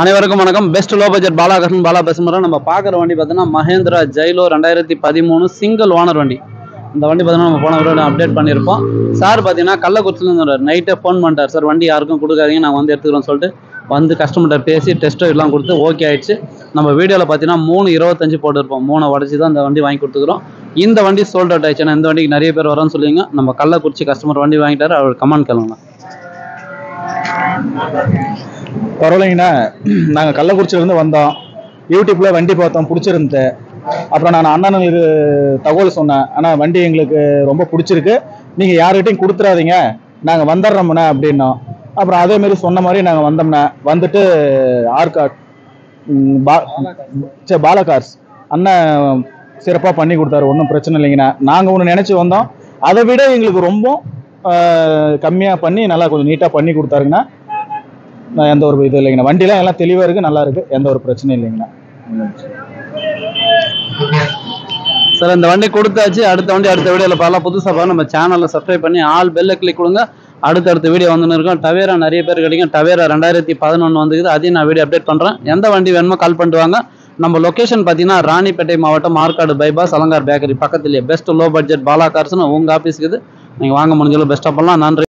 அனைவருக்கும் வணக்கம். Best low budget பாலாகரன் Bala பேசுகிறோம். நம்ம பார்க்குற வண்டி பார்த்தீங்கன்னா மஹேந்திரா ஜைலோ 2013 சிங்கிள் ஓனர் வண்டி. இந்த வண்டி பார்த்தீங்கன்னா நம்ம போன ஒரு அப்டேட் பண்ணியிருப்போம். சார் பார்த்தீங்கன்னா கள்ளக்குறிச்சிலேருந்து நைட்டே ஃபோன் பண்ணிட்டார். சார் வண்டி யாருக்கும் கொடுக்காதீங்க, நான் வந்து எடுத்துக்கிறோன்னு சொல்லிட்டு வந்து கஸ்டமர்கிட்ட பேசி டெஸ்ட் எல்லாம் கொடுத்து ஓகே ஆயிடுச்சு. நம்ம வீடியோவில் பார்த்தீங்கன்னா 325 போட்டுருப்போம். 3 உடச்சி தான் இந்த வண்டி வாங்கி கொடுத்துக்கிறோம். இந்த வண்டி சோல்ட் அவுட் ஆயிடுச்சுன்னா இந்த வண்டிக்கு நிறைய பேர் வரோன்னு சொல்லுவீங்க. நம்ம கள்ளக்குறிச்சி கஸ்டமர் வண்டி வாங்கிட்டார். அவர் கமெண்ட் கேளுங்க. பரவாயில்லைங்கண்ணா, நாங்கள் கள்ளக்குறிச்சியிலேருந்து வந்தோம். யூடியூப்பில் வண்டி பார்த்தோம், பிடிச்சிருந்து. அப்புறம் நான் அண்ணனுக்கு தகவல் சொன்னேன். ஆனால் வண்டி எங்களுக்கு ரொம்ப பிடிச்சிருக்கு, நீங்கள் யார்கிட்டையும் கொடுத்துடாதீங்க, நாங்கள் வந்துடுறோம்ண்ணே அப்படின்னோம். அப்புறம் அதேமாரி சொன்ன மாதிரி நாங்கள் வந்தோம்ண்ணே. வந்துட்டு ஆர்காட் பாலகார்ஸ் அண்ணன் சிறப்பாக பண்ணி கொடுத்தாரு. ஒன்றும் பிரச்சனை இல்லைங்கண்ணா. நாங்கள் ஒன்று நினச்சி வந்தோம், அதை விட எங்களுக்கு ரொம்ப கம்மியாக பண்ணி நல்லா கொஞ்சம் நீட்டாக பண்ணி கொடுத்தாருங்கண்ணா. எந்த ஒரு இது இல்லைங்கண்ணா. வண்டிலாம் எல்லாம் தெளிவாக இருக்குது, நல்லா இருக்குது, எந்த ஒரு பிரச்சனையும் இல்லைங்கண்ணா. சார் இந்த வண்டி கொடுத்தாச்சு. அடுத்த வண்டி அடுத்த வீடியோவில் பார்க்கலாம். புதுசாக பார்க்க நம்ம சேனலில் சப்ஸ்கிரைப் பண்ணி ஆல் பெல்லை கிளிக் கொடுங்க. அடுத்தடுத்த வீடியோ வந்துன்னு இருக்கும். டவேரா நிறைய பேர் கிடைக்கும். டவேரா 2011 வந்துக்குது. அதையும் நான் வீடியோ அப்டேட் பண்ணுறேன். எந்த வண்டி வேணுமோ கால் பண்ணிட்டு வாங்க. நம்ம லொக்கேஷன் பார்த்தீங்கன்னா ராணிப்பேட்டை மாவட்டம் ஆற்காடு பைபாஸ் அலங்கார் பேக்கரி பக்கத்துலேயே பெஸ்ட் லோ பட்ஜெட் பாலா கார்ஸ்னு உங்கள் ஆஃபீஸ்க்கு இது. நீங்கள் வாங்க முடிஞ்சளவு பெஸ்ட்டாக பண்ணலாம். நன்றி.